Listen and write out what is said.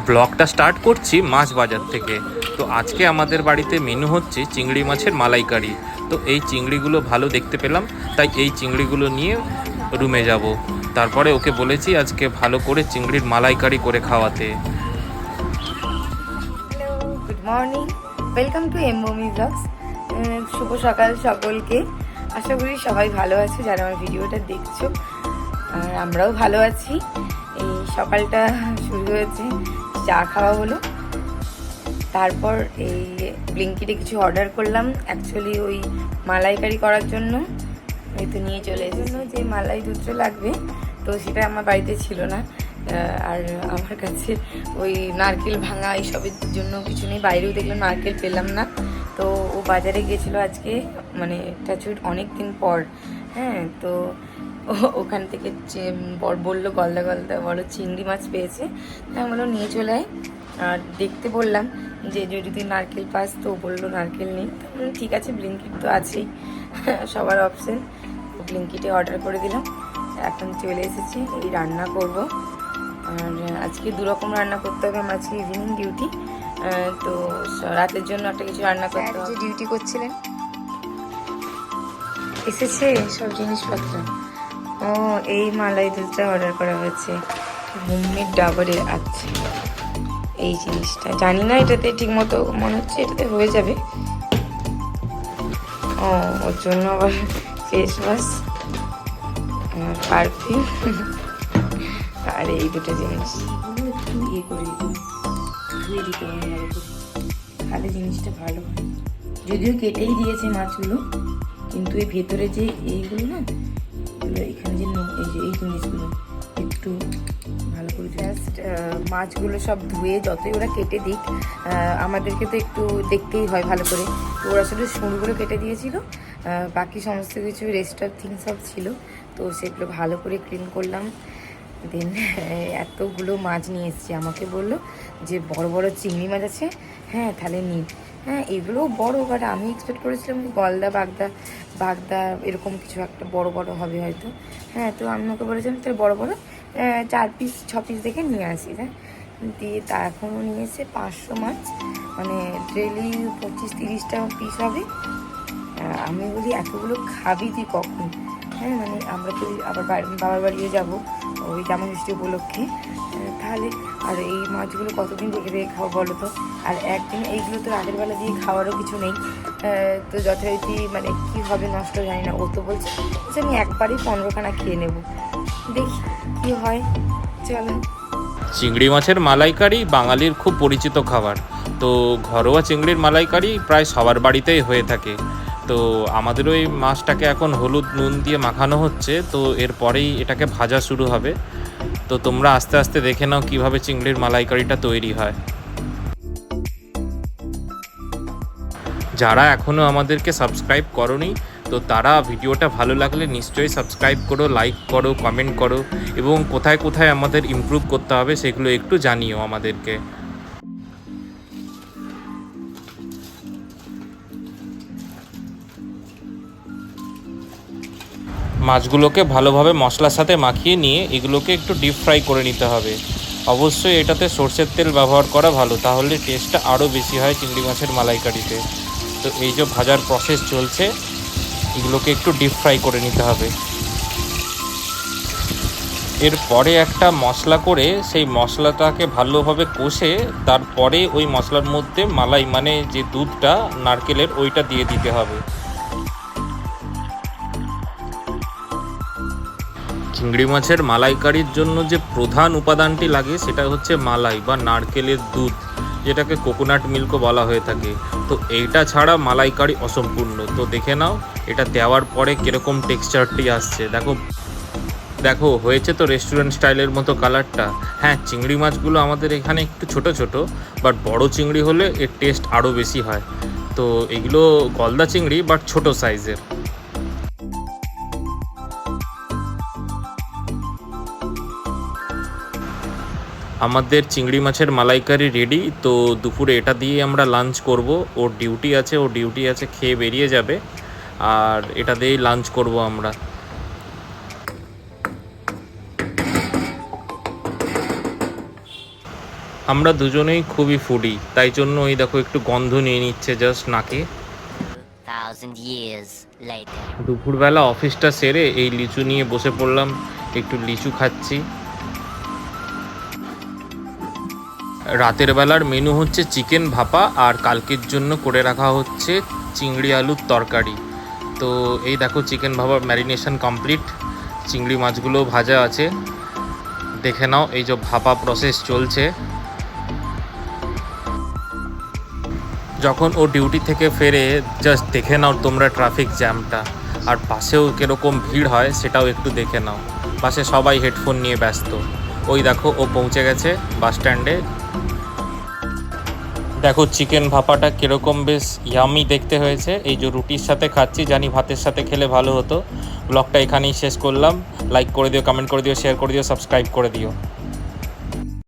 ব্লগটা স্টার্ট করছি মাছ বাজার থেকে। তো আজকে আমাদের বাড়িতে মেনু হচ্ছে চিংড়ি মাছের মালাইকারি। তো এই চিংড়িগুলো ভালো দেখতে পেলাম, তাই এই চিংড়িগুলো নিয়ে রুমে যাব। তারপরে ওকে বলেছি আজকে ভালো করে চিংড়ির মালাইকারি করে খাওয়াতে। Hello, good morning, welcome to এমবমি ব্লগস। শুভ সকাল সকলকে। আশা করি সবাই ভালো আছে যারা আমার ভিডিওটা দেখছো, আর আমরাও ভালো আছি। এই সকালটা শুরু হয়েছে, চা খাওয়া হলো, তারপর এই ব্লিঙ্কিটে কিছু অর্ডার করলাম অ্যাকচুয়ালি ওই মালাইকারি করার জন্য। এই তো নিয়ে চলে এসেছে যে মালাই দুধটা লাগবে, তো সেটা আমার বাড়িতে ছিল না। আর আমার কাছে ওই নারকেল ভাঙা এইসবের জন্য কিছু নেই, বাইরেও দেখলাম নারকেল পেলাম না। তো ও বাজারে গিয়েছিলো আজকে, মানে টাচুট অনেক দিন পর। হ্যাঁ, তো ওখান থেকে বললো গলদা গলদা বড় চিংড়ি মাছ পেয়েছে। হ্যাঁ, বললো নিয়ে চলে আয়। আর দেখতে বললাম যে যদি নারকেল পাস, তো বললো নারকেল নেই। ঠিক আছে, ব্লিঙ্কিট তো আছেই সবার অপশন। ব্লিঙ্কিটে অর্ডার করে দিলাম, এখন চলে এসেছি। এই রান্না করব, আর আজকে দুরকম রান্না করতে হবে। আমার আজকে ইভিনিং ডিউটি, তো রাতের জন্য একটা কিছু রান্না করতে হবে। ডিউটি করছিলেন, এসেছে সব জিনিসপত্র। ও, এই মালাই দুধটা অর্ডার করা হয়েছে হোমমেড ডাবরে। আচ্ছা, এই জিনিসটা জানি না, এটাতে ঠিক মতো মনে হচ্ছে এটাতে হয়ে যাবে। ও, ওর জন্য আবার ফেস ওয়াশ, পারফিউম আর এই দুটো জিনিস একটু ইয়ে করে ধুয়ে দিতে হবে, তাহলে জিনিসটা ভালো হয়। যদিও কেটেই দিয়েছে মাছগুলো, কিন্তু এই ভেতরে যে এইগুলো না, এখানে যে এই জিনিসগুলো একটু ভালো করে জাস্ট মাছগুলো সব ধুয়ে যতই ওরা কেটে দিক, আমাদেরকে তো একটু দেখতেই হয় ভালো করে। তো ওরা শুধু শুঁড়গুলো কেটে দিয়েছিল, বাকি সমস্ত কিছু রেস্ট অফ থিংস সব ছিল। তো সেগুলো ভালো করে ক্লিন করলাম। দেন এতগুলো মাছ নিয়ে এসেছি, আমাকে বললো যে বড় বড় চিংড়ি মাছ আছে। হ্যাঁ, তাহলে নিন। হ্যাঁ, এগুলোও বড়, বাট আমি এক্সপেক্ট করেছিলাম গলদা বাগদা এরকম কিছু একটা বড় বড় হবে হয়তো। হ্যাঁ, তো আমি ওকে বলেছিলাম তাহলে বড় বড় 4 পিস 6 পিস দেখে নিয়ে আসি। হ্যাঁ, দিয়ে তা এখনও নিয়েছে 500 মাছ, মানে ডেলি 25-30টা পিস হবে। আমি বলি এতগুলো খাবি তুই কখন? হ্যাঁ, মানে আমরা তো আবার বাবার বাড়িও যাবো ওই জামাষষ্ঠী উপলক্ষে, তাহলে আর এই মাছগুলো কতদিন রেখে খাবো বলো তো? আর একদিন এইগুলো তো রাতের বেলা দিয়ে খাওয়ারও কিছু নেই, তো যথারীতি মানে কী হবে নষ্ট জানি না। ও তো বলছে যে আমি একবারই 15খানা খেয়ে নেব, দেখি কী হয়। চলো। চিংড়ি মাছের মালাইকারি বাঙালির খুব পরিচিত খাবার। তো ঘরোয়া চিংড়ির মালাইকারি প্রায় সবার বাড়িতেই হয়ে থাকে। তো আমাদের ওই মাছটাকে এখন হলুদ নুন দিয়ে মাখানো হচ্ছে, তো এরপরেই এটাকে ভাজা শুরু হবে। তো তোমরা আস্তে আস্তে দেখে নাও কীভাবে চিংড়ির মালাইকারিটা তৈরি হয়। যারা এখনও আমাদেরকে সাবস্ক্রাইব করোনি, তো তারা ভিডিওটা ভালো লাগলে নিশ্চয়ই সাবস্ক্রাইব করো, লাইক করো, কমেন্ট করো, এবং কোথায় কোথায় আমাদের ইমপ্রুভ করতে হবে সেগুলো একটু জানিও আমাদেরকে। মাছগুলোকে ভালোভাবে মশলার সাথে মাখিয়ে নিয়ে এগুলোকে একটু ডিপ ফ্রাই করে নিতে হবে। অবশ্যই এটাতে সরষের তেল ব্যবহার করা ভালো, তাহলে টেস্টটা আরও বেশি হয় চিংড়ি মাছের মালাইকারিতে। তো এই যে ভাজার প্রসেস চলছে, এগুলোকে একটু ডিপ ফ্রাই করে নিতে হবে। এরপরে একটা মশলা করে সেই মশলাটাকে ভালোভাবে কষে তারপরে ওই মশলার মধ্যে মালাই মানে যে দুধটা নারকেলের ওইটা দিয়ে দিতে হবে। চিংড়ি মাছের মালাইকারির জন্য যে প্রধান উপাদানটি লাগে সেটা হচ্ছে মালাই বা নারকেলের দুধ, যেটাকে কোকোনাট মিল্কও বলা হয়ে থাকে। তো এইটা ছাড়া মালাইকারি অসম্পূর্ণ। তো দেখে নাও এটা দেওয়ার পরে কীরকম টেক্সচারটি আসছে। দেখো হয়েছে তো রেস্টুরেন্ট স্টাইলের মতো কালারটা। হ্যাঁ, চিংড়ি মাছগুলো আমাদের এখানে একটু ছোট ছোট, বাট বড় চিংড়ি হলে এর টেস্ট আরও বেশি হয়। তো এগুলো গলদা চিংড়ি বাট ছোট সাইজের। আমাদের চিংড়ি মাছের মালাইকারি রেডি। তো দুপুরে এটা দিয়ে আমরা লাঞ্চ করব। ওর ডিউটি আছে, খেয়ে বেরিয়ে যাবে, আর এটা দিয়েই লাঞ্চ করব আমরা। আমরা দুজনেই খুবই ফুডি, তাই জন্য ওই দেখো একটু গন্ধ নিয়ে নিচ্ছে জাস্ট নাকে। 1,000 years later. দুপুরবেলা অফিসটা সেরে এই লিচু নিয়ে বসে পড়লাম, একটু লিচু খাচ্ছি। রাতের বেলার মেনু হচ্ছে চিকেন ভাপা, আর কালকের জন্য করে রাখা হচ্ছে চিংড়ি আলুর তরকারি। তো এই দেখো চিকেন ভাপার ম্যারিনেশন কমপ্লিট, চিংড়ি মাছগুলো ভাজা আছে। দেখে নাও এই যে ভাপা প্রসেস চলছে। যখন ও ডিউটি থেকে ফেরে জাস্ট দেখে নাও তোমরা ট্রাফিক জ্যামটা, আর পাশেও কীরকম ভিড় হয় সেটাও একটু দেখে নাও। পাশে সবাই হেডফোন নিয়ে ব্যস্ত। ওই দেখো ও পৌঁছে গেছে বাস স্ট্যান্ডে। দেখো চিকেন ভাপাটা কীরকম বেশ ইয়ামি দেখতে হয়েছে। এই যে রুটির সাথে খাচ্ছি, জানি ভাতের সাথে খেলে ভালো হতো। ব্লগটা এখানেই শেষ করলাম। লাইক করে দিও, কমেন্ট করে দিও, শেয়ার করে দিও, সাবস্ক্রাইব করে দিও।